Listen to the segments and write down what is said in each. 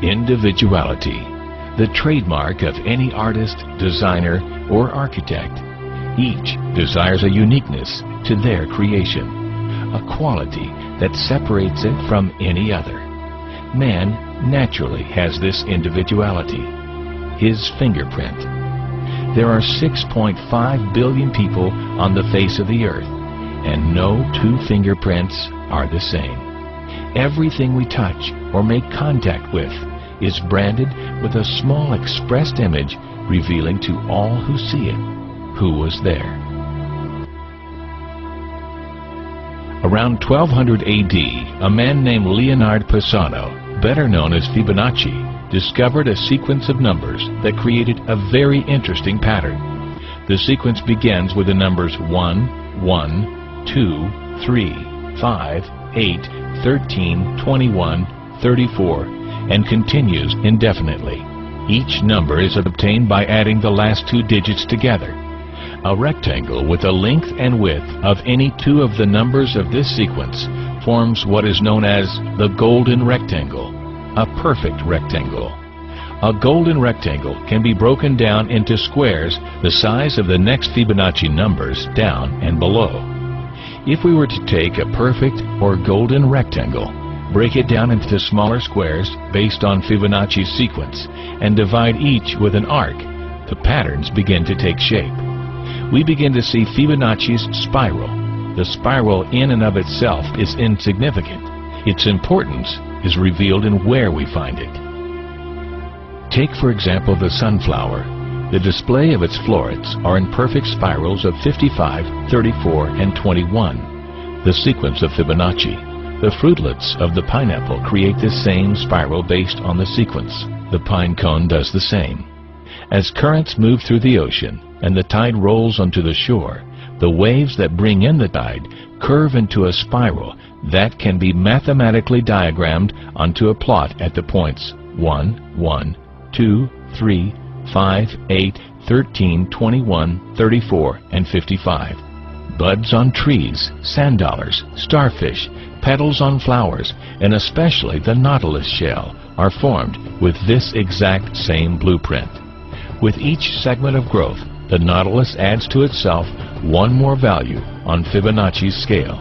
Individuality, the trademark of any artist, designer, or architect. Each desires a uniqueness to their creation, a quality that separates it from any other. Man naturally has this individuality, his fingerprint. There are 6.5 billion people on the face of the earth, and no two fingerprints are the same. Everything we touch or make contact with is branded with a small expressed image revealing to all who see it who was there. Around 1200 AD, a man named Leonardo Pisano, better known as Fibonacci, discovered a sequence of numbers that created a very interesting pattern. The sequence begins with the numbers 1, 1, 2, 3, 5, 8, 13, 21, 34, and continues indefinitely. Each number is obtained by adding the last two digits together. A rectangle with a length and width of any two of the numbers of this sequence forms what is known as the golden rectangle, a perfect rectangle. A golden rectangle can be broken down into squares the size of the next Fibonacci numbers down and below. If we were to take a perfect or golden rectangle, break it down into smaller squares based on Fibonacci's sequence, and divide each with an arc, the patterns begin to take shape. We begin to see Fibonacci's spiral. The spiral in and of itself is insignificant. Its importance is revealed in where we find it. Take, for example, the sunflower. The display of its florets are in perfect spirals of 55, 34, and 21, the sequence of Fibonacci. The fruitlets of the pineapple create the same spiral based on the sequence. The pine cone does the same. As currents move through the ocean and the tide rolls onto the shore, the waves that bring in the tide curve into a spiral that can be mathematically diagrammed onto a plot at the points 1, 1, 2, 3, 5, 8, 13, 21, 34, and 55. Buds on trees, sand dollars, starfish, petals on flowers, and especially the nautilus shell are formed with this exact same blueprint. With each segment of growth, the nautilus adds to itself one more value on Fibonacci's scale.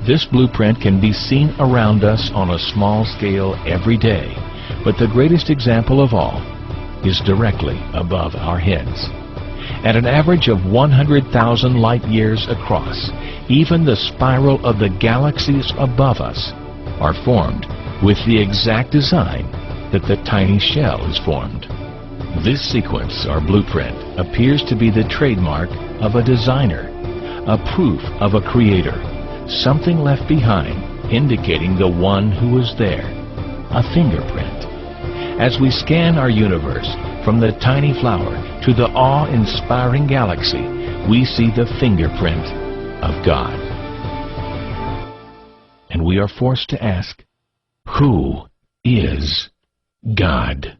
This blueprint can be seen around us on a small scale every day, but the greatest example of all is directly above our heads. At an average of 100,000 light years across, even the spiral of the galaxies above us are formed with the exact design that the tiny shell is formed. This sequence or blueprint appears to be the trademark of a designer, a proof of a creator, something left behind indicating the one who was there, a fingerprint. As we scan our universe from the tiny flower to the awe-inspiring galaxy, we see the fingerprint of God. And we are forced to ask, who is God?